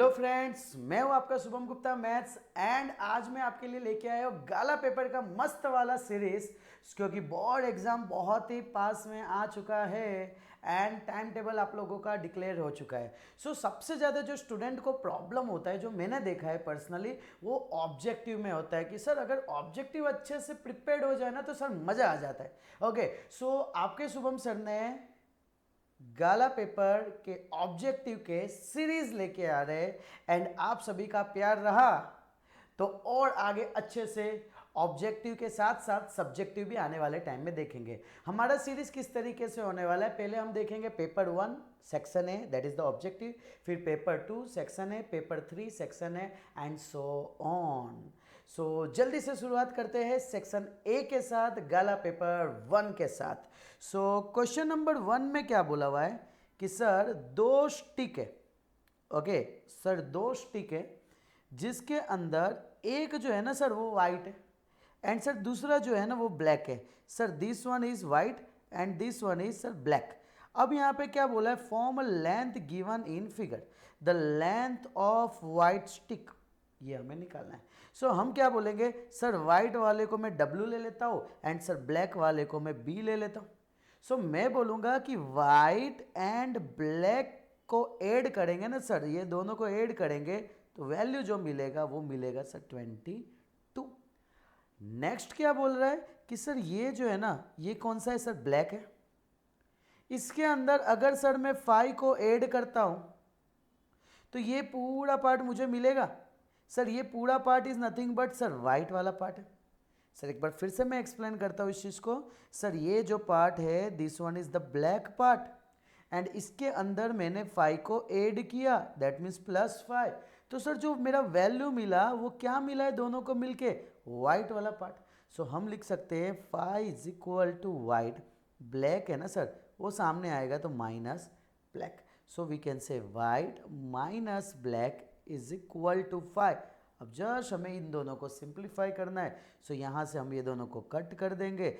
Hello friends, मैं हूं आपका शुभम गुप्ता मैथ्स एंड आज मैं आपके लिए लेके आया हूं गाला पेपर का मस्त वाला सीरीज, क्योंकि बोर्ड एग्जाम बहुत ही पास में आ चुका है एंड टाइम टेबल आप लोगों का डिक्लेयर हो चुका है। सबसे ज़्यादा जो स्टूडेंट को प्रॉब्लम होता है, जो मैंने देखा है पर्सनली, वो ऑब्जेक्टिव में होता है कि सर अगर ऑब्जेक्टिव अच्छे से प्रिपेयर्ड हो जाए ना तो सर मज़ा आ जाता है। ओके, आपके शुभम सर ने गाला पेपर के ऑब्जेक्टिव के सीरीज लेके आ रहे एंड आप सभी का प्यार रहा तो और आगे अच्छे से ऑब्जेक्टिव के साथ साथ सब्जेक्टिव भी आने वाले टाइम में देखेंगे। हमारा सीरीज किस तरीके से होने वाला है, पहले हम देखेंगे paper 1 section A, that is the objective, फिर paper 2 section A, paper 3 section A and so on. जल्दी से शुरुआत करते हैं सेक्शन ए के साथ, गाला पेपर 1 के साथ। क्वेश्चन नंबर 1 में क्या बोला हुआ है कि सर दो स्टिक है। ओके सर, दो स्टिक है जिसके अंदर एक जो है ना सर वो वाइट है एंड सर दूसरा जो है ना वो ब्लैक है। Sir this one is white and this one is sir black. अब यहाँ पे क्या बोला है, form length given in figure, the length of white stick, ये हमें निकालना है। हम क्या बोलेंगे, सर वाइट वाले को मैं W ले लेता हूँ एंड सर ब्लैक वाले को मैं B ले लेता हूँ। मैं बोलूँगा कि वाइट एंड ब्लैक को ऐड करेंगे ना सर, ये दोनों को ऐड करेंगे तो वैल्यू जो मिलेगा वो मिलेगा सर 22। नेक्स्ट क्या बोल रहा है कि सर ये जो है ना ये कौन सा है सर, ब्लैक है। इसके अंदर अगर सर मैं 5 को ऐड करता हूं तो ये पूरा पार्ट मुझे मिलेगा। सर ये पूरा part is nothing but sir white वाला पार्ट है। सर एक बार फिर से मैं एक्सप्लेन करता हूं इस चीज को। सर ये जो पार्ट है this one is the black part and इसके अंदर मैंने 5 को ऐड किया, दैट मीन्स +5। तो सर जो मेरा वैल्यू मिला वो क्या मिला है दोनों को मिलके, वाइट वाला पार्ट। हम लिख सकते हैं 5 is equal to white, black है ना सर वो सामने आएगा तो minus black. We can say white minus black is equal to 5। अब जस्ट हमें इन दोनों को सिंप्लीफाई करना है। यहाँ से हम ये दोनों को कट कर देंगे।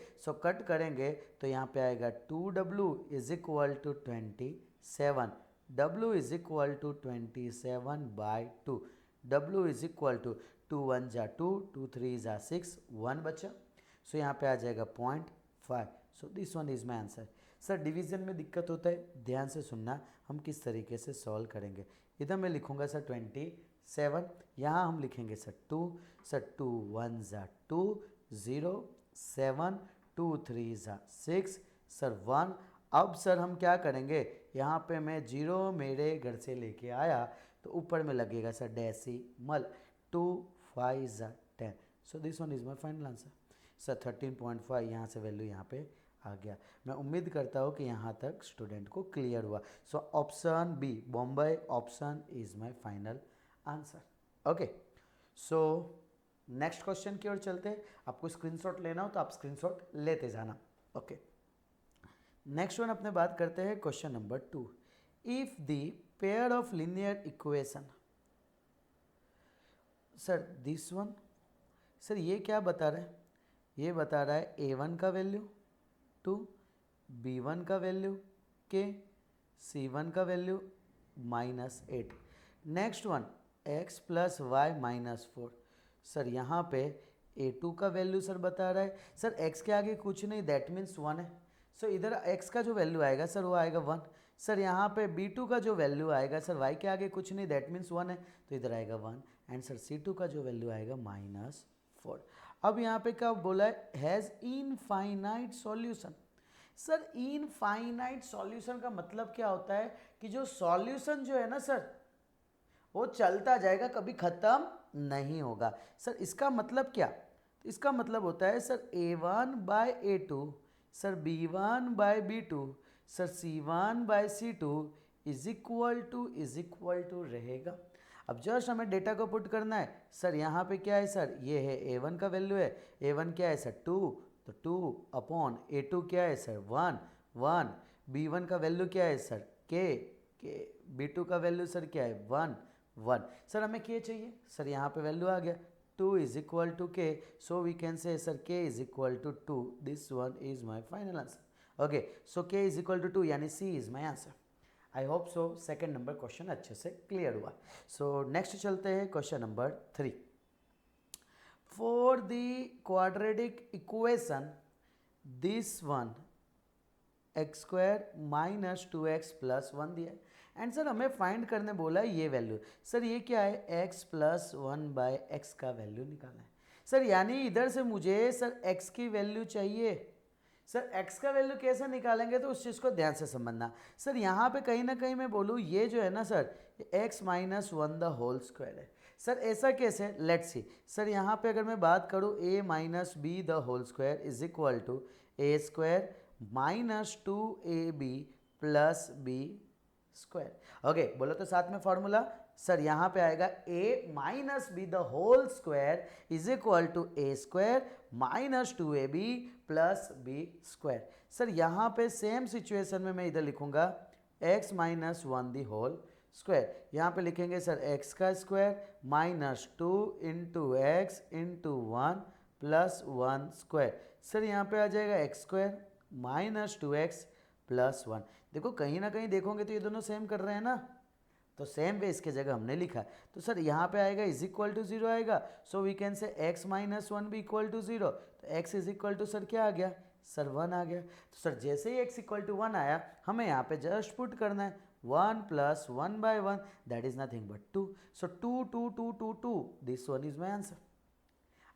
कट करेंगे तो यहाँ पे आएगा 2W is equal to 27, W is equal to 27/2, W is equal to 2 1 जा 2, 2 3 जा 6, 1 बचा। यहाँ पे आ जाएगा 0.5। This one is my answer. Sir division में दिक्कत होता है, ध्यान से सुनना हम किस तरीके से सॉल्व करेंगे। इधर मैं लिखूंगा सर 27, यहाँ हम लिखेंगे सर 2, सर 2 1 जा 2, 0 7, 2 3 जा 6, सर 1। अब सर हम क्या करेंगे, यहाँ पे मैं 0 मेरे घर से लेके आया तो ऊपर में लगेगा सर डेसिमल, 2 5 जा 10। This one is my final answer. Sir 13.5 यहाँ से वैल्यू यहाँ पे आ गया। मैं उम्मीद करता हूँ कि यहाँ तक स्टूडेंट को क्लियर हुआ। Option B Bombay option is my final answer. Okay, next question की ओर चलते हैं। आपको स्क्रीनशॉट लेना हो तो आप स्क्रीनशॉट लेते जाना। ओके, नेक्स्ट वन अपने बात करते हैं question number 2। If the pair of linear equation, sir this one, sir ये क्या बता रहा है, ये बता रहा है A1 का वैल्यू टू, B1 का वैल्यू के, C1 का value -8। Next one x + y - 4। Sir यहाँ पे A2 का वैल्यू सर बता रहा है, सर x के आगे कुछ नहीं, दैट मीन्स 1 है। इधर x का जो वैल्यू आएगा सर वो आएगा 1। सर यहाँ पे B2 का जो वैल्यू आएगा सर y के आगे कुछ नहीं, दैट मीन्स 1 है, तो इधर आएगा 1 एंड सर C2 का जो वैल्यू आएगा -4। अब यहाँ पे क्या बोला है, has infinite solution. Sir infinite solution का मतलब क्या होता है कि जो सॉल्यूशन जो है ना सर वो चलता जाएगा, कभी ख़त्म नहीं होगा। सर इसका मतलब क्या, तो इसका मतलब होता है sir A1/A2, sir B1/B2, sir C1/C2 is equal to रहेगा। अब जस्ट हमें डेटा को पुट करना है। सर यहाँ पे क्या है सर, ये है A1 का वैल्यू है, A1 क्या है सर 2, तो 2 A2 क्या है सर 1, B1 का वैल्यू क्या है सर के, B2 का वैल्यू सर क्या है 1। सर हमें के चाहिए, सर यहाँ पे वैल्यू आ गया 2 is equal to K, we can say sir K is equal to 2। This one is my final answer. Okay, K is equal to 2 यानी C is my answer. I hope so second number question अच्छे से clear हुआ। So next चलते हैं question number 3। For the quadratic equation this one x square minus 2x plus 1 दिया है and sir हमें find करने बोला है ये वैल्यू। सर ये क्या है, x प्लस 1/x का वैल्यू निकालना है। सर यानी इधर से मुझे सर x की वैल्यू चाहिए। सर x का वैल्यू कैसे निकालेंगे, तो उस चीज़ को ध्यान से समझना। सर यहाँ पे कहीं ना कहीं मैं बोलूँ ये जो है ना sir, x minus 1 the whole square है। सर ऐसा कैसे, लेट्स सी। सर यहाँ पे अगर मैं बात करूँ a minus B the whole square is equal to A square minus 2ab plus B square. Okay बोलो तो साथ में फॉर्मूला। सर यहाँ पे आएगा a minus B the whole square is equal to A square minus 2ab plus B square. Sir यहाँ पे same situation में मैं इधर लिखूंगा x minus 1 the whole square. यहाँ पे लिखेंगे सर x का square minus 2 into x into 1 plus 1 square. Sir यहाँ पे आ जाएगा x square minus 2x plus 1। देखो कहीं ना कहीं देखोगे तो ये दोनों सेम कर रहे हैं ना, तो सेम वे इसके जगह हमने लिखा। तो सर यहाँ पे आएगा इज इक्वल टू 0 आएगा, so we can say x minus 1 भी इक्वल टू 0। तो x is equal to sir क्या आ गया, सर 1 आ गया। तो सर जैसे ही x इक्वल टू 1 आया हमें यहाँ पे जस्ट पुट करना है 1 plus 1/1 that is nothing but 2। So 2 2 2 2 2 this one is my answer.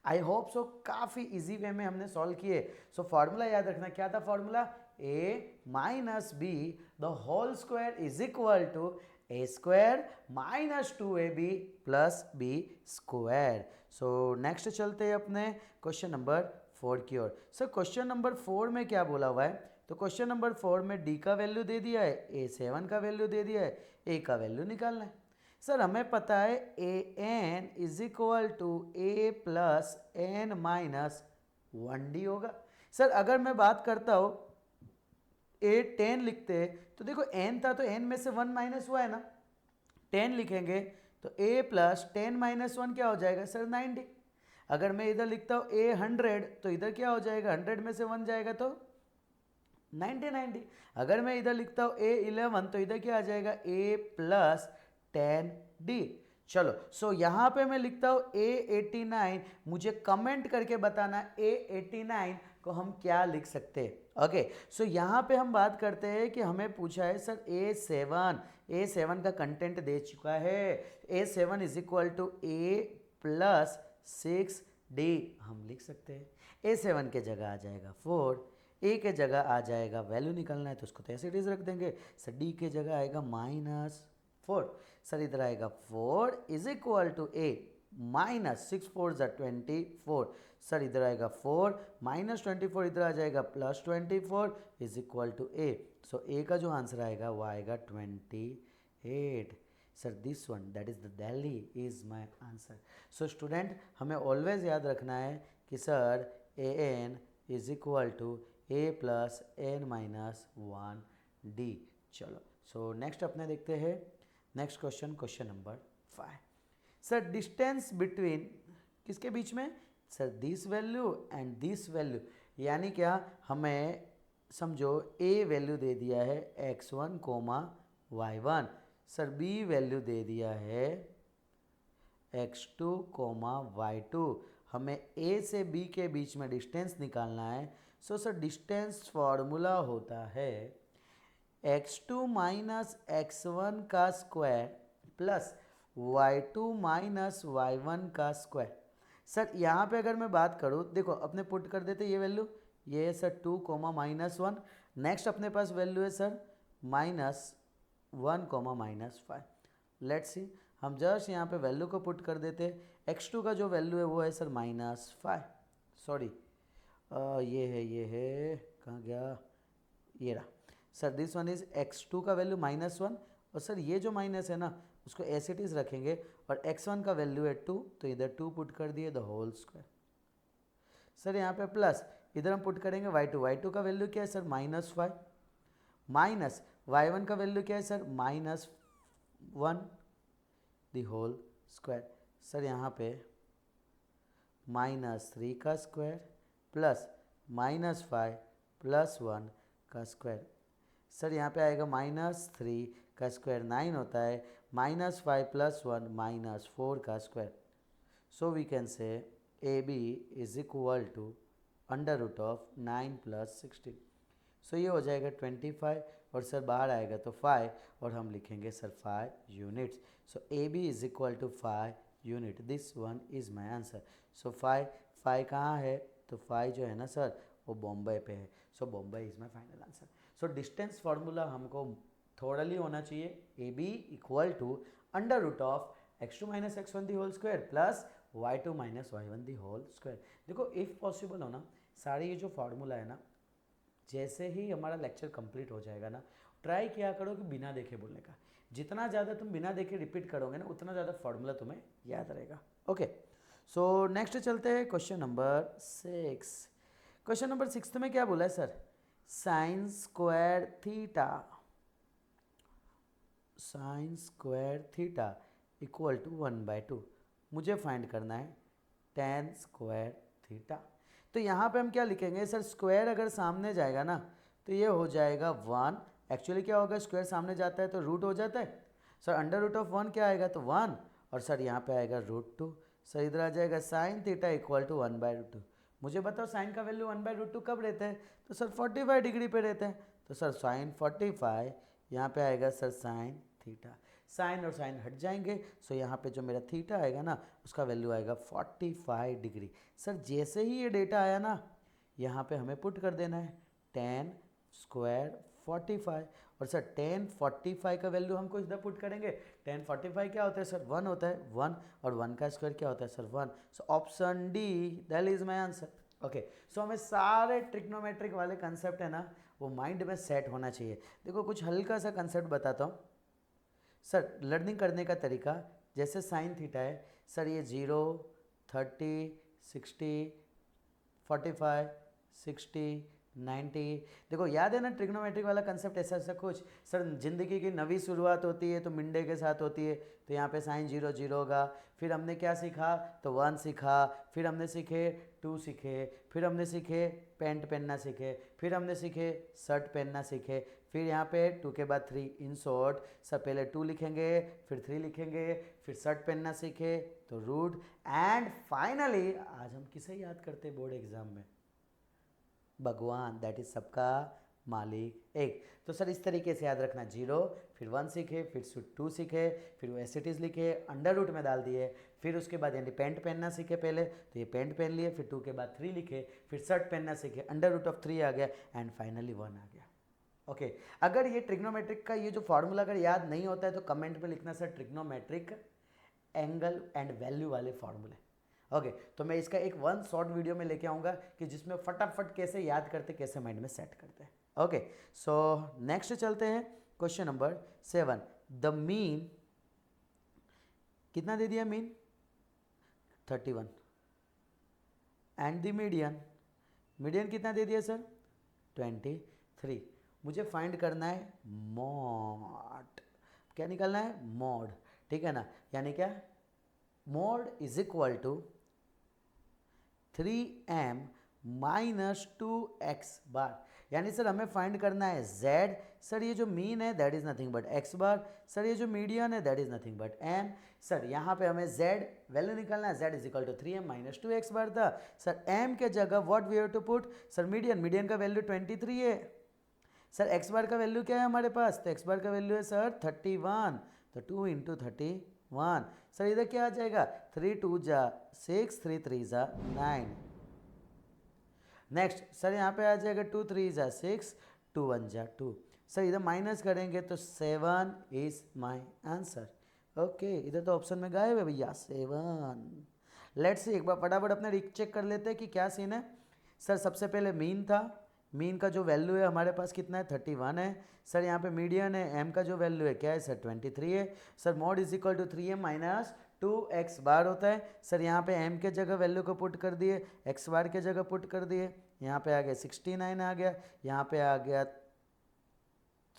I hope so काफ़ी इजी वे में हमने सॉल्व किए। सो फॉर्मूला याद रखना, क्या था formula, a minus B the whole square is equal to A square minus 2ab plus B square. So next चलते हैं अपने क्वेश्चन नंबर 4 की ओर। सर क्वेश्चन नंबर 4 में क्या बोला हुआ है, तो क्वेश्चन नंबर 4 में d का वैल्यू दे दिया है, a7 का वैल्यू दे दिया है, a का वैल्यू निकालना है। सर हमें पता है A N is equal to A plus N minus 1d होगा। सर अगर मैं बात करता हूँ ए 10 लिखते हैं तो देखो n था तो n में से 1 माइनस हुआ है ना, 10 लिखेंगे तो a प्लस 10 माइनस 1 क्या हो जाएगा सर 90। अगर मैं इधर लिखता हूँ a 100 तो इधर क्या हो जाएगा, 100 में से 1 जाएगा तो 90। अगर मैं इधर लिखता हूँ a 11 तो इधर क्या आ जाएगा a प्लस 10d। चलो सो यहाँ पे मैं लिखता हूँ a89, मुझे कमेंट करके बताना a89 को हम क्या लिख सकते हैं। ओके सो यहाँ पे हम बात करते हैं कि हमें पूछा है सर a7 का कंटेंट दे चुका है, a7 is equal to a plus 6d हम लिख सकते हैं। a7 के जगह आ जाएगा 4, a के जगह आ जाएगा वैल्यू निकलना है तो उसको तो ऐसे इट इज रख देंगे। सर d के जगह आएगा -4। सर इधर आएगा 4 is equal to a minus 6 4 ज़ा 24। सर इधर आएगा 4 माइनस 24, इधर आ जाएगा plus 24 is equal to a। So a का जो आंसर आएगा वो आएगा 28। Sir this one that is the Delhi is my answer. So student हमें ऑलवेज याद रखना है कि sir A N is equal to a plus N minus 1d। चलो सो नेक्स्ट अपने देखते हैं next question, question number 5। Sir distance between किसके बीच में, sir this value and this value, यानी क्या हमें समझो a वैल्यू दे दिया है x1 comma y1, sir b value दे दिया है x2 कोमा y2, हमें a से b के बीच में डिस्टेंस निकालना है। सो सर डिस्टेंस फॉर्मूला होता है x2 माइनस x1 का square plus y2 minus y1 का स्क्वायर। सर यहाँ पे अगर मैं बात करूँ, देखो अपने पुट कर देते ये वैल्यू, ये है सर 2 कोमा -1, नेक्स्ट अपने पास वैल्यू है सर -1 कोमा -5। लेट्स सी, हम जस्ट यहाँ पे वैल्यू को पुट कर देते, x2 का जो वैल्यू है वो है सर -5, सॉरी ये है कहाँ गया, ये रहा sir, this one is x2 का वैल्यू -1 और सर ये जो माइनस है ना उसको एज इट इज रखेंगे और x1 का वैल्यू है 2 तो इधर 2 पुट कर दिए द होल स्क्वायर। सर यहाँ पे प्लस इधर हम पुट करेंगे y2 का वैल्यू क्या है सर -5 माइनस y1 का वैल्यू क्या है sir -1 the whole square. Sir यहाँ पे -3 का स्क्वायर प्लस -5 प्लस 1 का स्क्वायर। सर यहाँ पे आएगा -3 का स्क्वायर 9 होता है, -5 + 1 -4 का square. So we can say A B is equal to √9 + 16। सो ये हो जाएगा 25 और सर बाहर आएगा तो 5 और हम लिखेंगे sir 5 units. So A B is equal to 5 unit. This one is my answer. So 5 कहाँ है तो 5 जो है ना सर वो बॉम्बे पे है। So Bombay is my final answer. So distance formula हमको थोड़ली होना चाहिए, A B equal to √(x2 - x1) the whole square plus y2 - y1 the whole square. देखो इफ़ पॉसिबल हो ना, सारे ये जो फार्मूला है ना, जैसे ही हमारा लेक्चर कंप्लीट हो जाएगा ना, ट्राई किया करो कि बिना देखे बोलने का। जितना ज़्यादा तुम बिना देखे रिपीट करोगे ना, उतना ज़्यादा फार्मूला तुम्हें याद रहेगा। ओके, सो नेक्स्ट चलते हैं क्वेश्चन नंबर 6। क्वेश्चन नंबर 6 में क्या बोला है sir? sin square theta equal to 1/2। मुझे फाइंड करना है tan स्क्वायर थीटा। तो यहाँ पे हम क्या लिखेंगे सर? स्क्वायर अगर सामने जाएगा ना तो ये हो जाएगा 1। एक्चुअली क्या होगा, स्क्वायर सामने जाता है तो रूट हो जाता है सर। √(1) क्या आएगा तो 1 और सर यहाँ पे आएगा √2। सर इधर आ जाएगा sin थीटा इक्वल टू 1/2। मुझे बताओ साइन का वैल्यू 1/2 कब रहता है? तो सर 45 डिग्री पे रहता है। तो सर साइन 45 यहाँ पे आएगा सर साइन थीटा। साइन और साइन हट जाएंगे, सो यहाँ पे जो मेरा थीटा आएगा ना उसका वैल्यू आएगा 45 डिग्री। सर जैसे ही ये डेटा आया ना, यहाँ पे हमें पुट कर देना है tan स्क्वायर 45 और सर tan 45 का वैल्यू हमको इधर पुट करेंगे। tan 45 क्या होता है सर? 1 होता है, 1 और 1 का स्क्वायर क्या होता है sir? 1। So option D that is my answer. Okay, so हमें सारे ट्रिग्नोमेट्रिक वाले कंसेप्ट है ना वो माइंड में सेट होना चाहिए। देखो कुछ हल्का सा कंसेप्ट बताता हूँ सर। लर्निंग करने का तरीका, जैसे साइन थीटा है सर, ये 0, 30, 60, 45, 60, 90। देखो याद है ना ट्रिग्नोमेट्रिक वाला कंसेप्ट? ऐसा ऐसा कुछ सर, जिंदगी की नवी शुरुआत होती है तो मिंडे के साथ होती है, तो यहाँ पे साइन 0 0 होगा। फिर हमने क्या सीखा तो 1 सीखा, फिर हमने सीखे 2 सीखे, फिर हमने सीखे पैंट पहनना सीखे, फिर हमने सीखे शर्ट पहनना सीखे, फिर यहाँ पे 2 के बाद 3। इन शॉर्ट सर पहले 2 लिखेंगे, फिर 3 लिखेंगे, फिर शर्ट पहनना सीखे तो रूट, एंड फाइनली आज हम किसे याद करते हैं बोर्ड एग्जाम में? भगवान, दैट इज सबका मालिक एक। तो सर इस तरीके से याद रखना, 0 फिर 1 सीखे, फिर 2 सीखे, फिर वो एस इट इज़ लिखे, अंडर रूट में डाल दिए, फिर उसके बाद यानी पेंट पहनना सीखे पहले, तो ये पेंट पहन लिए, फिर 2 के बाद 3 लिखे, फिर शर्ट पहनना सीखे, √3 आ गया एंड फाइनली 1 आ गया। ओके, अगर ये ट्रिग्नोमेट्रिक का ये जो फॉर्मूला अगर याद नहीं होता है तो कमेंट में लिखना sir trigonometric angle and value वाले फॉर्मूले। ओके, तो मैं इसका एक 1 शॉर्ट वीडियो में लेके आऊँगा कि जिसमें फटाफट कैसे याद करते, कैसे माइंड में सेट करते हैं। ओके, सो नेक्स्ट चलते हैं क्वेश्चन नंबर 7। द मीन कितना दे दिया? Mean 31 and the median, median कितना दे दिया सर? 23। मुझे फाइंड करना है मॉड। क्या निकालना है? मॉड, ठीक है ना? यानी क्या? Mod is equal to 3m - 2x बार। यानी सर हमें फाइंड करना है z। सर ये जो मीन है that is nothing but x bar. Sir ये जो मीडियन है that is nothing but m। Sir यहाँ पे हमें z वैल्यू निकालना है, z is equal to 3m - 2x bar था। सर m के जगह what we have to put? Sir median, median का वैल्यू 23 है। सर x बार का वैल्यू क्या है हमारे पास? तो x बार का वैल्यू है सर 31, तो 2 × 31। सर इधर क्या आ जाएगा? 3 2 जा 6, 3 3 जा 9। नेक्स्ट सर यहाँ पे आ जाएगा 2 3 जा 6, 2 1 जा 2। सर इधर माइनस करेंगे तो 7 इज माई आंसर। ओके, इधर तो ऑप्शन में गायब है भैया 7। लेट्स सी, एक बार फटाफट अपने रीचेक कर लेते हैं कि क्या सीन है। सर सबसे पहले मीन था, मीन का जो वैल्यू है हमारे पास कितना है? 31 है। सर यहाँ पे मीडियन है, एम का जो वैल्यू है क्या है सर? 23 है। Sir mode is equal to 3m - 2x bar होता है। सर यहाँ पे m के जगह वैल्यू को पुट कर दिए, x बार के जगह पुट कर दिए, यहाँ पे आ गया 69 आ गया, यहाँ पे आ गया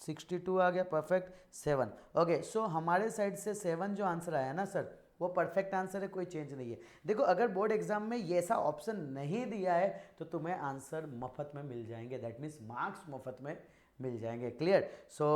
62 आ गया, परफेक्ट 7। ओके, सो हमारे साइड से 7 जो आंसर आया ना सर वो परफेक्ट आंसर है, कोई चेंज नहीं है। देखो अगर बोर्ड एग्जाम में ये ऐसा ऑप्शन नहीं दिया है तो तुम्हें आंसर मफत में मिल जाएंगे, दैट मीन्स मार्क्स मफत में मिल जाएंगे। क्लियर? सो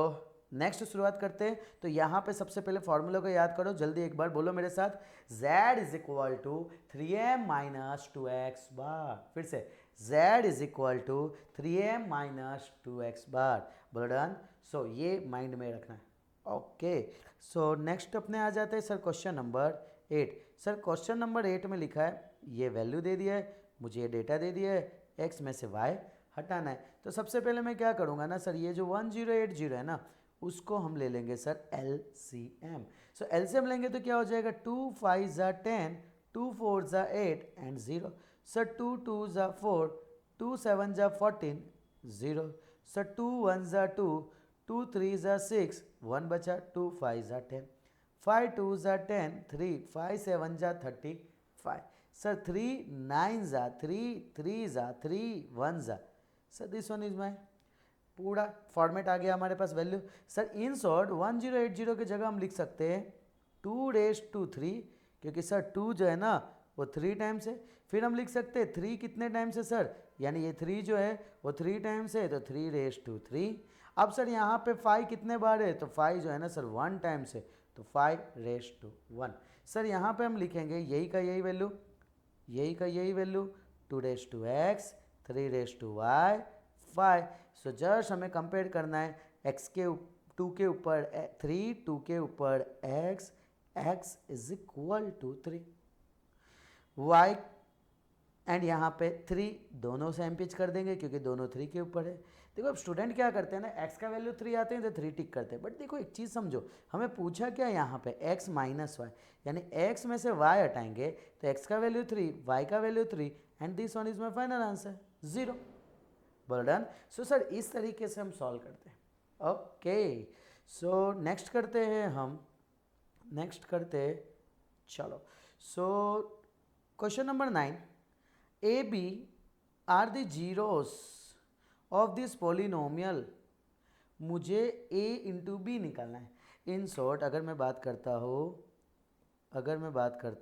नेक्स्ट शुरुआत करते हैं। तो यहाँ पे सबसे पहले फॉर्मूला को याद करो, जल्दी एक बार बोलो मेरे साथ, z is equal to 3m minus 2x bar. फिर से z is equal to 3m minus 2x bar. बोलो डन। सो ये माइंड में रखना है। ओके, सो नेक्स्ट अपने आ जाते हैं sir question number 8। Sir question number 8 में लिखा है, ये वैल्यू दे दिया है, मुझे ये डेटा दे दिया है, x में से y हटाना है। तो सबसे पहले मैं क्या करूँगा ना सर, ये जो 1080 है ना, उसको हम ले लेंगे सर LCM। सो LCM लेंगे तो क्या हो जाएगा, 2 5 ज़ा 10, 2 4 ज़ा 8 एंड 0। सर 2 2 ज़ा 4, 2 7 ज़ा 14, 0। सर 2 1 ज़ा 2, 2 3 ज़ा 6, 1 बचा, 2 5 ज़ा 10, 5 2 ज़ा 10, 3 5 7 ज़ा 35। सर 3 9 ज़ा 3, 3 ज़ा 3, 1 ज़ा। सर दिस वन इज माई पूरा फॉर्मेट आ गया हमारे पास वैल्यू। सर इन शॉर्ट 1080 की जगह हम लिख सकते हैं 2⁻3, क्योंकि सर 2 जो है ना वो 3 टाइम्स है। फिर हम लिख सकते हैं 3 कितने टाइम्स है सर, यानी ये 3 जो है वो 3 टाइम्स है, तो 3⁻3। अब सर यहाँ पे 5 कितने बार है, तो 5 जो है ना सर 1 टाइम्स है, तो 5⁻1। सर यहाँ पे हम लिखेंगे यही का यही वैल्यू, यही का यही value, 2⁻x, 3⁻y, 5। So just हमें कंपेयर करना है x के 2 के ऊपर 3, 2 के ऊपर x is equal to 3, y and यहाँ पे 3 दोनों से एम पिच कर देंगे क्योंकि दोनों 3 के ऊपर है। देखो अब स्टूडेंट क्या करते हैं ना, x का वैल्यू 3 आते हैं तो 3 टिक करते हैं, बट देखो एक चीज़ समझो, हमें पूछा क्या यहाँ पे x माइनस वाई, यानी x में से y हटाएंगे तो x का वैल्यू 3, y का value 3 and this one is my final answer 0। Burden. So sir इस तरीके से हम सॉल्व करते हैं। ओके, सो नेक्स्ट करते हैं हम, नेक्स्ट करते चलो। So question number 9, A B are the zeros of this polynomial. मुझे a इंटू बी निकालना है। इन शॉर्ट अगर मैं बात करता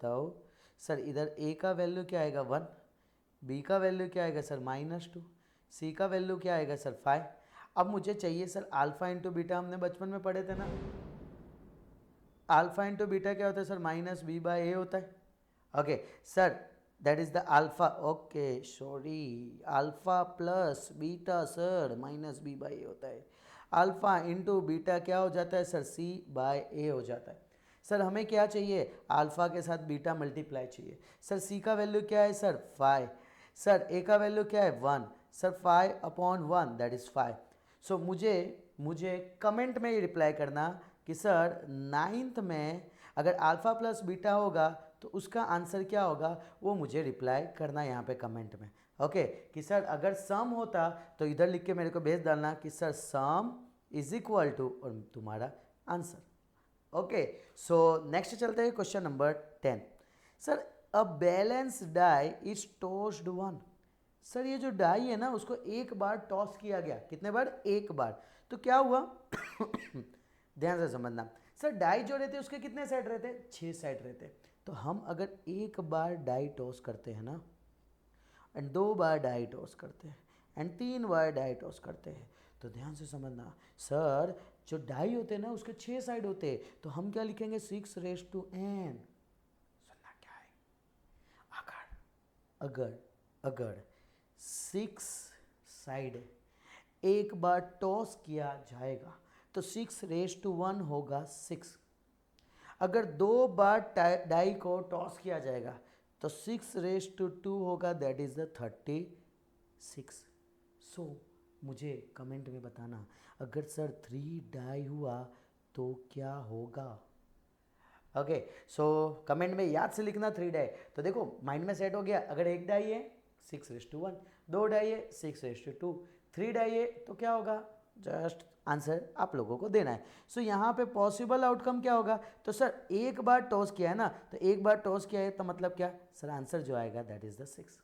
हूँ सर, इधर a का वैल्यू क्या आएगा 1, b का वैल्यू क्या आएगा सर -2, c का वैल्यू क्या आएगा सर 5। अब मुझे चाहिए सर अल्फा इंटू बीटा, हमने बचपन में पढ़े थे ना, अल्फा इंटू बीटा क्या होता है सर, -b/a होता है। Okay sir, that is the alpha, okay sorry, alpha plus beta sir -b/a होता है। अल्फा इंटू बीटा क्या हो जाता है सर, c/a हो जाता है। सर हमें क्या चाहिए, अल्फा के साथ बीटा मल्टीप्लाई चाहिए। सर c का वैल्यू क्या है सर 5, सर a का वैल्यू क्या है 1, सर 5/1 दैट इज़ 5। सो मुझे कमेंट में ये रिप्लाई करना कि सर 9th में अगर अल्फ़ा प्लस बीटा होगा तो उसका आंसर क्या होगा, वो मुझे रिप्लाई करना यहाँ पे कमेंट में। ओके कि सर अगर सम होता तो इधर लिख के मेरे को भेज डालना कि sir sum is equal to और तुम्हारा आंसर। ओके, सो नेक्स्ट चलते हैं question number 10। Sir a balance die is tossed 1। सर ये जो डाई है ना उसको एक बार टॉस किया गया, कितने बार, एक बार, तो क्या हुआ ध्यान से समझना। सर डाई जो रहते उसके कितने साइड रहते, 6 साइड रहते। तो हम अगर एक बार डाई टॉस करते हैं ना, एंड 2 बार डाई टॉस करते हैं, एंड 3 बार डाई टॉस करते हैं, तो ध्यान से समझना सर, जो डाई होते हैं ना उसके 6 साइड होते हैं, तो हम क्या लिखेंगे 6⁻n। सुनना क्या है, अगर 6 साइड एक बार टॉस किया जाएगा तो 6⁻1 होगा 6। अगर 2 बार डाई को टॉस किया जाएगा तो 6⁻2 होगा, दैट इज द 36। सो मुझे कमेंट में बताना अगर सर 3 डाई हुआ तो क्या होगा। ओके, सो कमेंट में याद से लिखना 3 डाई। तो देखो माइंड में सेट हो गया, अगर एक डाई है 6:1, 2 डाई है 6:2, 3 डाई है तो क्या होगा, जस्ट आंसर आप लोगों को देना है। सो यहाँ पे पॉसिबल आउटकम क्या होगा, तो सर एक बार टॉस किया है ना, तो एक बार टॉस किया है तो मतलब क्या सर, आंसर जो आएगा that is the 6।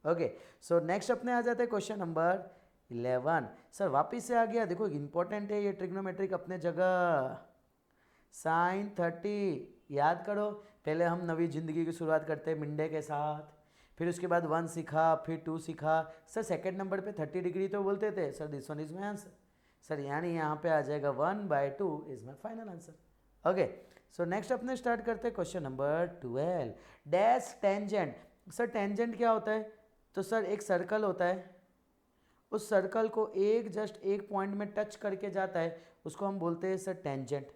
Okay, so next अपने आ जाते हैं क्वेश्चन नंबर 11। सर वापिस से आ गया, देखो इंपॉर्टेंट है ये ट्रिग्नोमेट्रिक अपने जगह। sin 30 याद करो, पहले हम नवी जिंदगी की शुरुआत करते हैं मिंडे के साथ, फिर उसके बाद 1 सीखा, फिर 2 सीखा। सर सेकंड नंबर पे 30 डिग्री तो बोलते थे, sir this one is my answer. Sir यानी यहाँ पे आ जाएगा 1/2 is my final answer. Okay, so next अपने स्टार्ट करते हैं question number 12। Dash tangent. Sir tangent क्या होता है? तो सर एक सर्कल होता है, उस सर्कल को जस्ट एक पॉइंट में टच करके जाता है, उसको हम बोलते हैं sir tangent.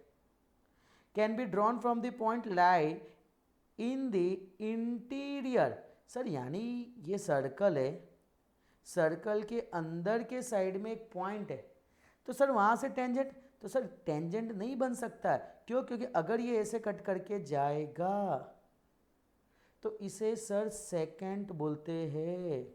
Can be drawn from the point lie in the interior. Sir यानी ये सर्कल है, सर्कल के अंदर के साइड में एक पॉइंट है, तो सर वहाँ से टेंजेंट, तो सर टेंजेंट नहीं बन सकता है। क्यों? क्योंकि अगर ये ऐसे कट करके जाएगा तो इसे सर सेकेंड बोलते हैं।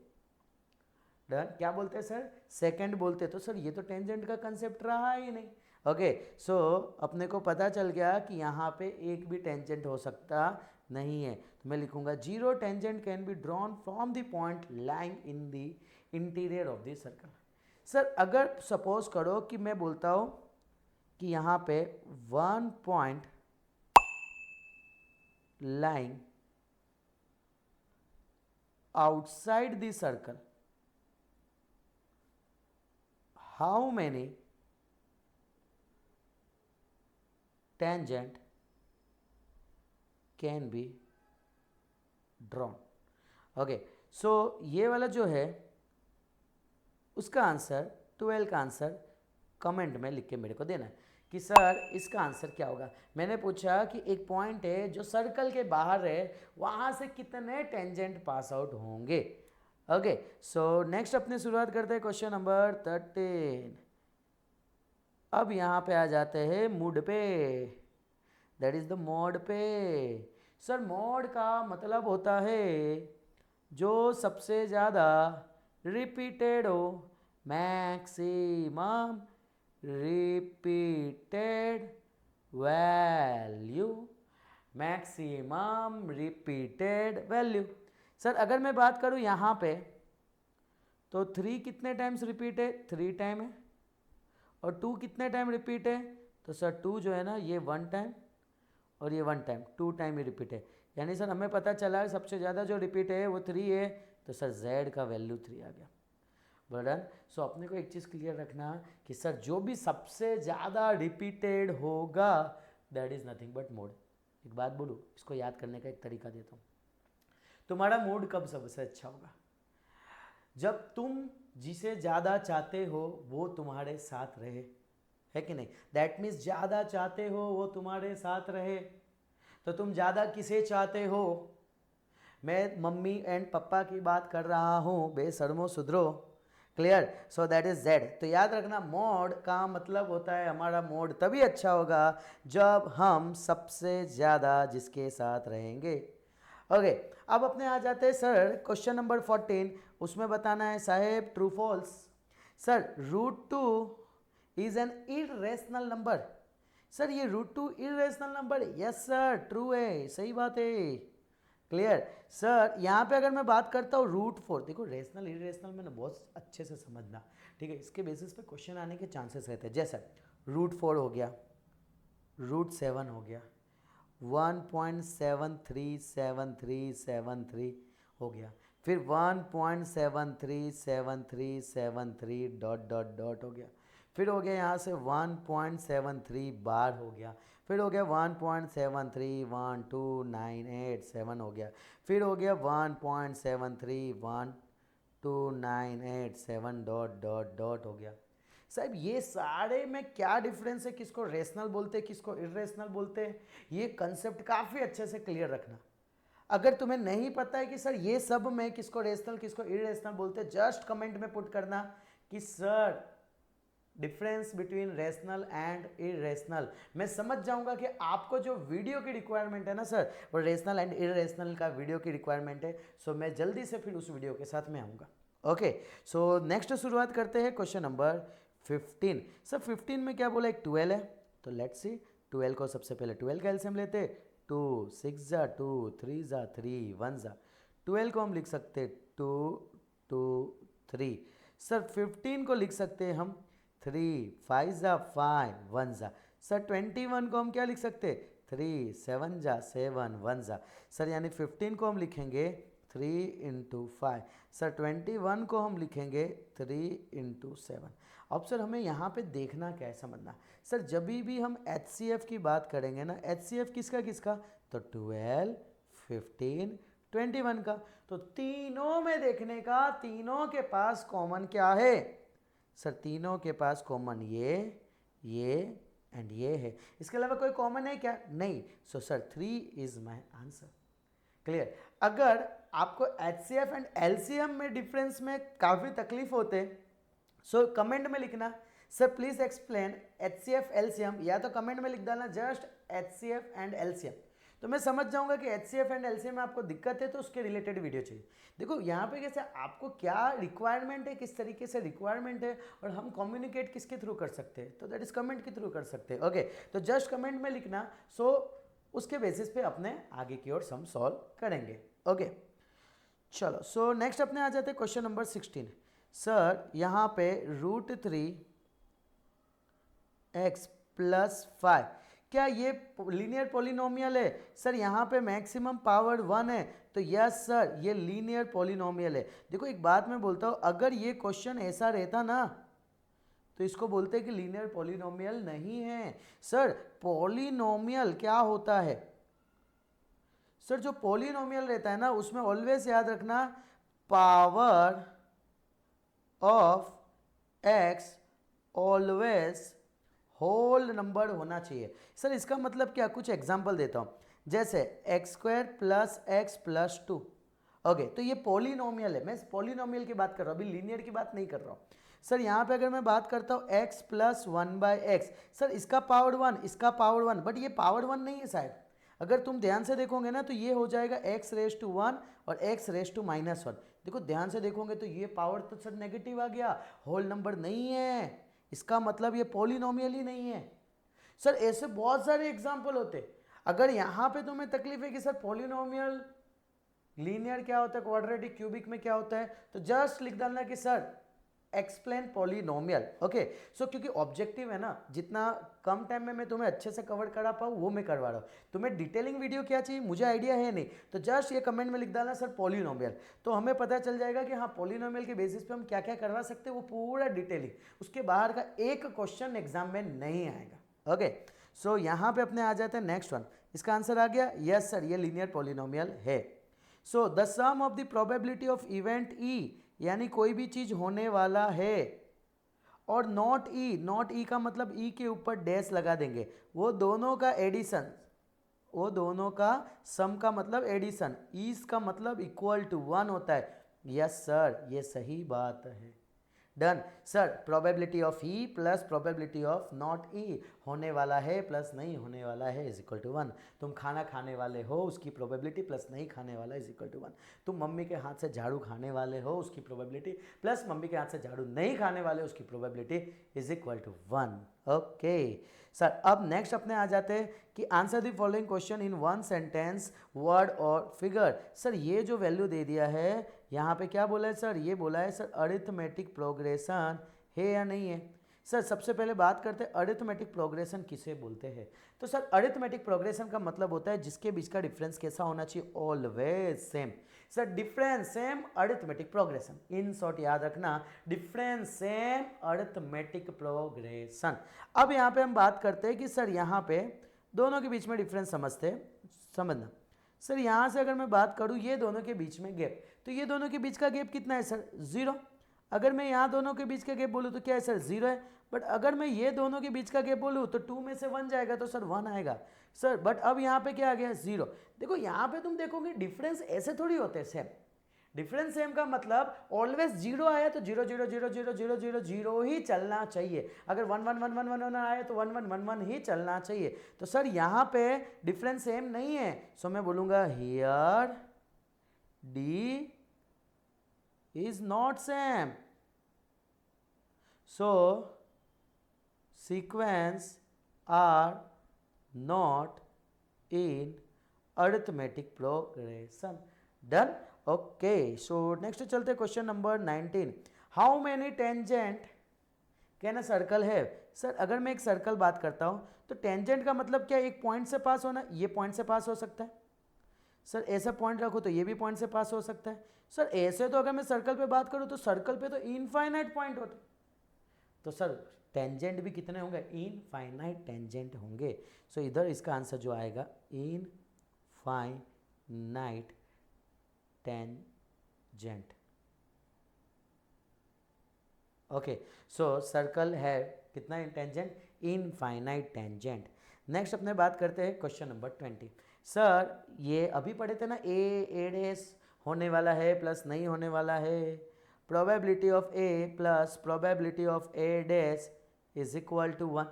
डन? क्या बोलते हैं सर? सेकेंड बोलते हैं। तो सर ये तो टेंजेंट का कंसेप्ट रहा ही नहीं। ओके, सो अपने को पता चल गया कि यहाँ पे एक भी टेंजेंट हो सकता नहीं है। तो मैं लिखूंगा zero tangent can be drawn from the point lying in the interior of the circle. Sir अगर सपोज करो कि मैं बोलता हूँ कि यहाँ पे one point lying outside the circle, how many tangent can be drawn? Okay, so ये वाला जो है उसका आंसर 12 का आंसर कमेंट में लिख के मेरे को देना है कि सर इसका आंसर क्या होगा। मैंने पूछा कि एक पॉइंट है जो सर्कल के बाहर है, वहाँ से कितने टेंजेंट पास आउट होंगे। ओके, सो नेक्स्ट अपने शुरुआत करते हैं क्वेश्चन नंबर 13। अब यहाँ पे आ जाते हैं मूड पे, दैट इज द मोड पे। सर मोड का मतलब होता है जो सबसे ज़्यादा रिपीटेड हो, maximum repeated value, maximum repeated value. Sir अगर मैं बात करूँ यहाँ पे तो 3 कितने टाइम्स रिपीट है? 3 टाइम है। और 2 कितने टाइम रिपीट है? तो सर 2 जो है ना ये 1 टाइम और ये 1 टाइम, 2 टाइम ही रिपीट है। यानी सर हमें पता चला सबसे ज़्यादा जो रिपीट है वो 3 है, तो सर z का वैल्यू 3 आ गया। बर्डन। सो अपने को एक चीज़ क्लियर रखना कि सर जो भी सबसे ज़्यादा रिपीटेड होगा that is nothing but mode. एक बात बोलूँ, इसको याद करने का एक तरीका देता हूँ। तुम्हारा मूड कब सबसे अच्छा होगा? जब तुम जिसे ज़्यादा चाहते हो वो तुम्हारे साथ रहे, है कि नहीं? दैट मीन्स ज़्यादा चाहते हो वो तुम्हारे साथ रहे। तो तुम ज़्यादा किसे चाहते हो? मैं मम्मी एंड पापा की बात कर रहा हूँ, बेशर्मो सुधरो। Clear? So that is Z. तो याद रखना मोड का मतलब होता है हमारा मोड तभी अच्छा होगा जब हम सबसे ज़्यादा जिसके साथ रहेंगे। ओके, अब अपने आ जाते हैं सर क्वेश्चन नंबर 14। उसमें बताना है साहेब true false. Sir √2 is an irrational number. Sir ये √2 इरेशनल नंबर है? यस सर, ट्रू है, सही बात है। क्लियर? सर यहाँ पे अगर मैं बात करता हूँ √4, देखो रेशनल इरेशनल में ना बहुत अच्छे से समझना, ठीक है? इसके बेसिस पे क्वेश्चन आने के चांसेस रहते हैं। जैसे √4 हो गया, √7 हो गया, 1.737373 हो गया, फिर 1.737373 डॉट डॉट डॉट हो गया, फिर हो गया यहाँ से 1.73 बार हो गया, फिर हो गया 1.731298 हो गया, फिर हो गया 1.731298 डॉट डॉट डॉट हो गया। साहब ये सारे में क्या डिफरेंस है, किसको रेशनल बोलते हैं किसको इरेशनल बोलते हैं, ये कंसेप्ट काफ़ी अच्छे से क्लियर रखना। अगर तुम्हें नहीं पता है कि सर ये सब में किसको रेशनल किसको इरेशनल बोलते हैं, जस्ट कमेंट में पुट करना कि sir difference between rational and irrational. मैं समझ जाऊंगा कि आपको जो वीडियो की रिक्वायरमेंट है ना सर, वो रेशनल एंड इरेशनल का वीडियो की रिक्वायरमेंट है। सो मैं जल्दी से फिर उस वीडियो के साथ में आऊँगा। ओके, सो नेक्स्ट शुरुआत करते हैं क्वेश्चन नंबर 15। सर 15 में क्या बोला? एक 12 है, तो लेट्स सी 12 को सबसे पहले 12 का एलसीएम लेते। 2 6 जा 2 3 जा 3 1 जा 12 को हम लिख सकते 2 2 3। सर 15 को लिख सकते हैं हम 3 5 जा 5 1 जा। सर 21 को हम क्या लिख सकते? 3 7 जा 7 1 जा। सर यानी 15 को हम लिखेंगे 3 इंटू 5। सर 21 को हम लिखेंगे 3 इंटू 7। अब सर हमें यहाँ पे देखना क्या है, समझना। सर जब भी हम HCF की बात करेंगे ना, HCF किसका किसका, तो 12, 15, 21 का। तो तीनों में देखने का, तीनों के पास कॉमन क्या है सर, तीनों के पास कॉमन ये एंड ये है। इसके अलावा कोई कॉमन है क्या, नहीं। So sir 3 is my answer. Clear. अगर आपको HCF एंड LCM में डिफरेंस में काफ़ी तकलीफ होते, सो कमेंट में लिखना sir please explain HCF LCM, या तो कमेंट में लिख डालना जस्ट HCF एंड LCM, तो मैं समझ जाऊंगा कि HCF एंड LCM में आपको दिक्कत है, तो उसके रिलेटेड वीडियो चाहिए। देखो यहाँ पे कैसे आपको क्या रिक्वायरमेंट है, किस तरीके से रिक्वायरमेंट है, और हम कम्युनिकेट किसके थ्रू कर सकते हैं, तो दैट इज कमेंट के थ्रू कर सकते हैं। ओके, तो जस्ट कमेंट में लिखना, सो उसके बेसिस पे अपने आगे की ओर सम सॉल्व करेंगे। ओके चलो, सो नेक्स्ट अपने आ जाते हैं क्वेश्चन नंबर 16। सर यहाँ पे √3x + 5, क्या ये लीनियर पॉलिनोमियल है? सर यहाँ पे मैक्सिमम पावर 1 है, तो यस सर ये लीनियर पॉलिनोमियल है। देखो एक बात मैं बोलता हूँ, अगर ये क्वेश्चन ऐसा रहता ना, तो इसको बोलते हैं कि लीनियर पॉलिनोमियल नहीं है। सर पॉलिनोमियल क्या होता है सर, जो पॉलिनोमियल रहता है ना, उसमें ऑलवेज याद रखना power of x always whole number होना चाहिए। सर इसका मतलब क्या, कुछ एग्जांपल देता हूं, जैसे x² + x + 2। ओके, तो ये पॉलिनोमियल है, मैं पॉलिनोमियल की बात कर रहा हूं, अभी लीनियर की बात नहीं कर रहा हूं। सर यहाँ पे अगर मैं बात करता हूँ x + 1/x, सर इसका पावर 1, इसका पावर 1, बट ये पावर 1 नहीं है शायद। अगर तुम ध्यान से देखोगे ना, तो ये हो जाएगा x⁻1 और x⁻−1। देखो ध्यान से देखोगे तो ये पावर तो सर नेगेटिव आ गया, होल नंबर नहीं है, इसका मतलब ये पॉलिनोमियल ही नहीं है। सर ऐसे बहुत सारे एग्जाम्पल होते। अगर यहाँ पे तुम्हें तकलीफ है कि सर पॉलिनोमियल लीनियर क्या होता है, क्वाड्रेटिक, क्यूबिक में क्या होता है, तो जस्ट लिख डालना कि सर एक्सप्लेन पॉलिनोमियल। ओके, सो क्योंकि ऑब्जेक्टिव है ना, जितना कम टाइम में मैं तुम्हें अच्छे से कवर करा पाऊँ वो मैं करवा रहा हूँ। तुम्हें डिटेलिंग वीडियो क्या चाहिए मुझे आइडिया है नहीं, तो जस्ट ये कमेंट में लिख डालना सर पॉलिनोमियल, तो हमें पता चल जाएगा कि हाँ पॉलिनोमियल के बेसिस पे हम क्या क्या करवा सकते हैं, वो पूरा डिटेलिंग। उसके बाहर का एक क्वेश्चन एग्जाम में नहीं आएगा। ओके, सो यहाँ पे अपने आ जाते हैं नेक्स्ट वन। इसका आंसर आ गया, यस सर ये लीनियर पॉलिनोमियल है। So the sum of the probability of event E, यानी कोई भी चीज होने वाला है, और नॉट ई का मतलब ई के ऊपर डैश लगा देंगे, वो दोनों का एडिशन, वो दोनों का सम का मतलब एडिशन, ईज का मतलब इक्वल टू 1 होता है। यस सर ये सही बात है, done. Sir probability of E plus probability of not E, होने वाला है प्लस नहीं होने वाला है इज इक्वल टू 1। तुम खाना खाने वाले हो उसकी प्रोबेबिलिटी प्लस नहीं खाने वाला इज इक्वल टू 1। तुम मम्मी के हाथ से झाड़ू खाने वाले हो उसकी प्रोबेबिलिटी प्लस मम्मी के हाथ से झाड़ू नहीं खाने वाले उसकी probability is equal to 1। Okay sir, अब नेक्स्ट अपने आ जाते हैं कि answer the following question in one sentence, word और फिगर। सर ये जो वैल्यू दे दिया है यहाँ पे क्या बोला है सर, ये बोला है सर अरिथमेटिक प्रोग्रेशन है या नहीं है। सर सबसे पहले बात करते हैं अरिथमेटिक प्रोग्रेशन किसे बोलते हैं। तो सर अरिथमेटिक प्रोग्रेशन का मतलब होता है जिसके बीच का डिफरेंस कैसा होना चाहिए, always same. Sir difference same arithmetic progression, in short याद रखना डिफरेंस सेम अरिथमेटिक प्रोग्रेशन। अब यहाँ पे हम बात करते हैं कि सर यहाँ पे दोनों के बीच में डिफरेंस समझना। सर यहाँ से अगर मैं बात करूँ ये दोनों के बीच में गैप, तो ये दोनों के बीच का गैप कितना है सर, 0। अगर मैं यहाँ दोनों के बीच का गैप बोलूँ तो क्या है सर, 0 है। बट अगर मैं ये दोनों के बीच का गैप बोलूँ तो 2 में से 1 जाएगा तो सर 1 आएगा सर। बट अब यहाँ पे क्या आ गया, 0। देखो यहाँ पे तुम देखोगे डिफरेंस ऐसे थोड़ी होते हैं सेम। डिफरेंस सेम का मतलब ऑलवेज 0 आया तो 0 0 0 0 0 0 0 ही चलना चाहिए। अगर 1 1 1 1 1 1 आया तो 1 1 1 1 ही चलना चाहिए। तो सर यहाँ पे डिफरेंस सेम नहीं है, सो मैं बोलूँगा here D is not same, so sequence are not in arithmetic progression, done। okay, so next चलते question number 19। How many tangent can a circle है। सर अगर मैं एक सर्कल बात करता हूं तो टेंजेंट का मतलब क्या, एक पॉइंट से पास होना, ये पॉइंट से पास हो सकता है सर ऐसा पॉइंट रखो तो ये भी पॉइंट से पास हो सकता है। सर ऐसे तो अगर मैं सर्कल पे बात करूँ तो सर्कल पे तो इनफाइनाइट पॉइंट होते, तो सर टेंजेंट भी कितने होंगे, इनफाइनाइट टेंजेंट होंगे। सो इधर इसका आंसर जो आएगा इनफाइनाइट टेंजेंट। ओके, सो सर्कल है कितना टेंजेंट, इनफाइनाइट टेंजेंट। नेक्स्ट अपने बात करते हैं क्वेश्चन नंबर 20। सर ये अभी पढ़े थे ना, ए डैश होने वाला है प्लस नहीं होने वाला है, probability of A plus probability of A dash is equal to 1।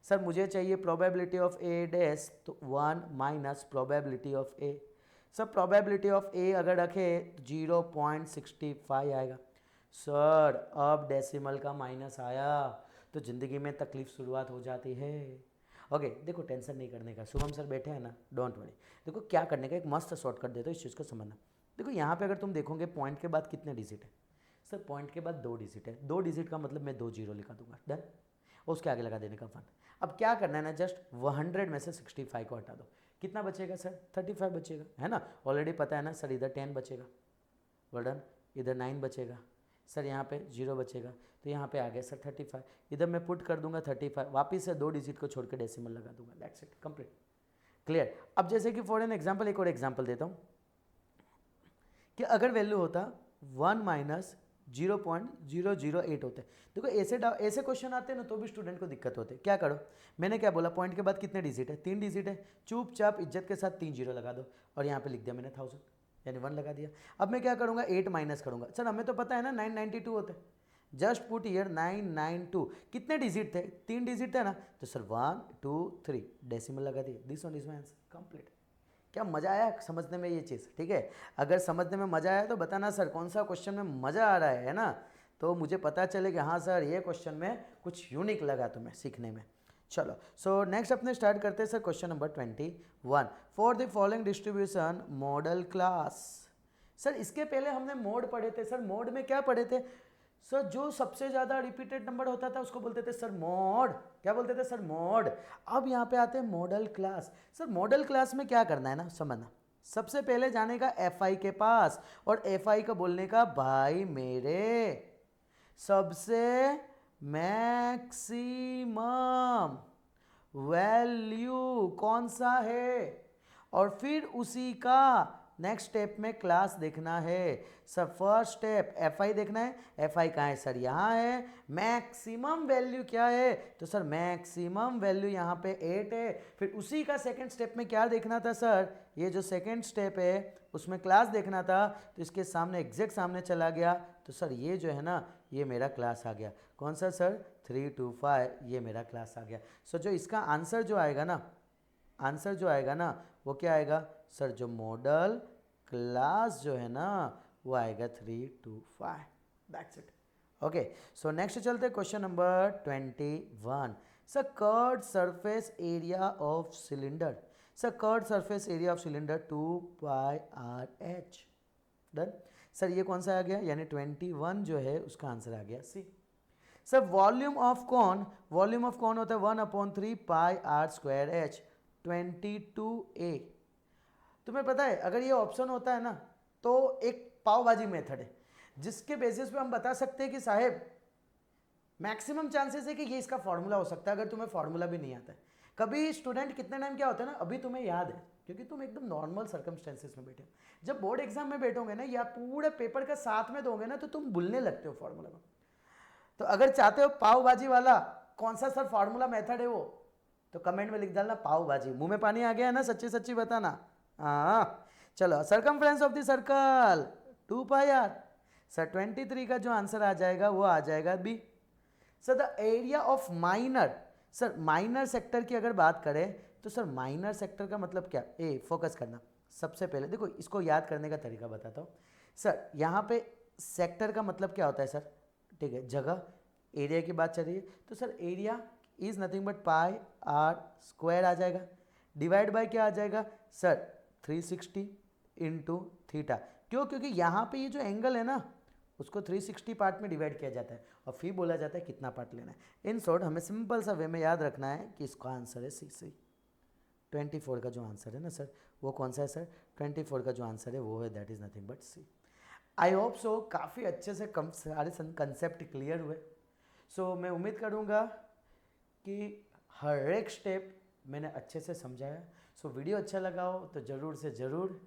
Sir मुझे चाहिए प्रोबेबिलिटी ऑफ ए डैश, तो 1 minus probability of A. Sir probability of A अगर रखे तो 0.65 आएगा। सर अब डेसिमल का माइनस आया तो ज़िंदगी में तकलीफ शुरुआत हो जाती है। ओके देखो टेंशन नहीं करने का, शुभम सर बैठे हैं ना, डोंट वरी। देखो क्या करने का, एक मस्त शॉर्टकट देता हूँ इस चीज़ को समझना। देखो यहाँ पे अगर तुम देखोगे पॉइंट के बाद कितने डिजिट है, सर पॉइंट के बाद 2 डिजिट है, 2 डिजिट का मतलब मैं 2 जीरो लिखा दूंगा, डन। और उसके आगे लगा देने का फन। अब क्या करना है ना, जस्ट 100 में से 65 को हटा दो, कितना बचेगा सर, 35 बचेगा, है ना। ऑलरेडी पता है ना सर, इधर 10 बचेगा, वर्डन इधर 9 बचेगा, सर यहाँ पे 0 बचेगा, तो यहाँ पे आ गया सर 35। इधर मैं पुट कर दूंगा 35, वापिस से 2 डिजिट को छोड़ के डेसिमल लगा दूंगा, दैट्स इट, कंप्लीट, क्लियर। अब जैसे कि फॉर एन एग्जाम्पल एक और एग्जाम्पल देता हूँ कि अगर वैल्यू होता 1 माइनस 0.008 होते, देखो ऐसे क्वेश्चन आते हैं ना तो भी स्टूडेंट को दिक्कत होती है। क्या करो, मैंने क्या बोला, पॉइंट के बाद कितने डिजिट है, 3 डिजिट है, चुपचाप इज्जत के साथ 3 जीरो लगा दो, और यहाँ पे लिख दिया मैंने 1000, यानी 1 लगा दिया। अब मैं क्या करूँगा, 8 माइनस करूँगा, सर हमें तो पता है ना 992 होते, जस्ट पुट ईयर 992, कितने डिजिट थे, 3 डिजिट थे ना, तो सर 1 2 3 डेसिमल लगा दिए, this one is my answer, complete. क्या मज़ा आया समझने में ये चीज़, ठीक है। अगर समझने में मज़ा आया तो बताना सर कौन सा क्वेश्चन में मज़ा आ रहा है ना, तो मुझे पता चले कि हाँ सर ये क्वेश्चन में कुछ यूनिक लगा तुम्हें सीखने में। चलो सो नेक्स्ट अपने स्टार्ट करते हैं sir question number 21। For the following distribution model class. Sir इसके पहले हमने मोड पढ़े थे, सर मोड में क्या पढ़े थे सर, जो सबसे ज़्यादा रिपीटेड नंबर होता था उसको बोलते थे सर मॉड, क्या बोलते थे सर मॉड। अब यहाँ पे आते हैं model class. Sir model class में क्या करना है ना, समझना, सबसे पहले जाने का एफआई के पास, और एफआई का बोलने का भाई मेरे सबसे मैक्सिमम वैल्यू कौन सा है, और फिर उसी का नेक्स्ट स्टेप में क्लास देखना है। Sir first step F I देखना है, एफ आई कहाँ है सर, यहाँ है। मैक्सिमम वैल्यू क्या है, तो सर मैक्सिमम वैल्यू यहाँ पे 8 है। फिर उसी का सेकंड स्टेप में क्या देखना था सर, ये जो सेकंड स्टेप है उसमें क्लास देखना था, तो इसके सामने एग्जैक्ट सामने चला गया, तो सर ये जो है ना ये मेरा क्लास आ गया, कौन सा सर 325, ये मेरा क्लास आ गया। सो जो इसका आंसर जो आएगा ना, आंसर जो आएगा ना वो क्या आएगा सर, जो मॉडल क्लास जो है ना वो आएगा 325, that's it. Okay so next चलते हैं question number 21। Sir curved surface area of cylinder, sir curved surface area of cylinder 2πr/h, done. Sir ये कौन सा आ गया, यानी 21 जो है उसका आंसर आ गया सी। सर वॉल्यूम ऑफ कौन, वॉल्यूम ऑफ कौन होता है 1/3πr²h, 22a। तुम्हें पता है अगर ये ऑप्शन होता है ना तो एक पाव भाजी मेथड है जिसके बेसिस पे हम बता सकते हैं कि साहेब मैक्सिमम चांसेस है कि ये इसका फॉर्मूला हो सकता है, अगर तुम्हें फॉर्मूला भी नहीं आता है। कभी स्टूडेंट कितने टाइम क्या होता है ना, अभी तुम्हें याद है क्योंकि तुम एकदम नॉर्मल सर्कमस्टेंसेस में बैठे हो, जब बोर्ड एग्जाम में बैठोगे ना या पूरे पेपर का साथ में दोगे ना तो तुम भूलने लगते हो फॉर्मूला को। तो अगर चाहते हो पाव भाजी वाला कौन सा सर फॉर्मूला मेथड है वो, तो कमेंट में लिख डालना पाव भाजी। मुंह में पानी आ गया है ना, सच्ची सच्ची बताना। हाँ चलो, circumference of the circle 2πr। Sir 23 का जो आंसर आ जाएगा वो आ जाएगा B. Sir the area of minor, sir minor sector की अगर बात करें तो सर माइनर सेक्टर का मतलब क्या, ए फोकस करना। सबसे पहले देखो इसको याद करने का तरीका बताता हूँ सर। यहाँ पे सेक्टर का मतलब क्या होता है सर, ठीक है, जगह, एरिया की बात चल रही है तो sir area is nothing but πr² आ जाएगा, डिवाइड बाय क्या आ जाएगा सर 360 इंटू थीटा। क्यों, क्योंकि यहाँ पे ये जो एंगल है ना उसको 360 पार्ट में डिवाइड किया जाता है और फिर बोला जाता है कितना पार्ट लेना है। इन शॉर्ट हमें सिंपल सा वे में याद रखना है कि इसका आंसर है सी। 24 का जो आंसर है ना सर, वो कौन सा है सर? 24 का जो आंसर है वो है that is nothing but C. I hope so काफ़ी अच्छे से सारे कंसेप्ट क्लियर हुए। सो मैं उम्मीद करूँगा कि हर एक स्टेप मैंने अच्छे से समझाया। सो वीडियो अच्छा लगा हो तो ज़रूर से ज़रूर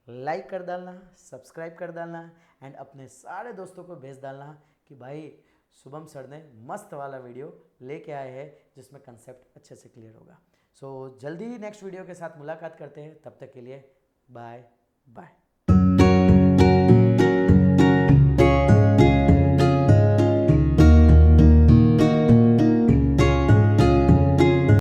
लाइक कर डालना, सब्सक्राइब कर डालना एंड अपने सारे दोस्तों को भेज डालना कि भाई शुभम सर ने मस्त वाला वीडियो लेके आए हैं जिसमें कंसेप्ट अच्छे से क्लियर होगा। सो जल्दी ही नेक्स्ट वीडियो के साथ मुलाकात करते हैं, तब तक के लिए बाय बाय।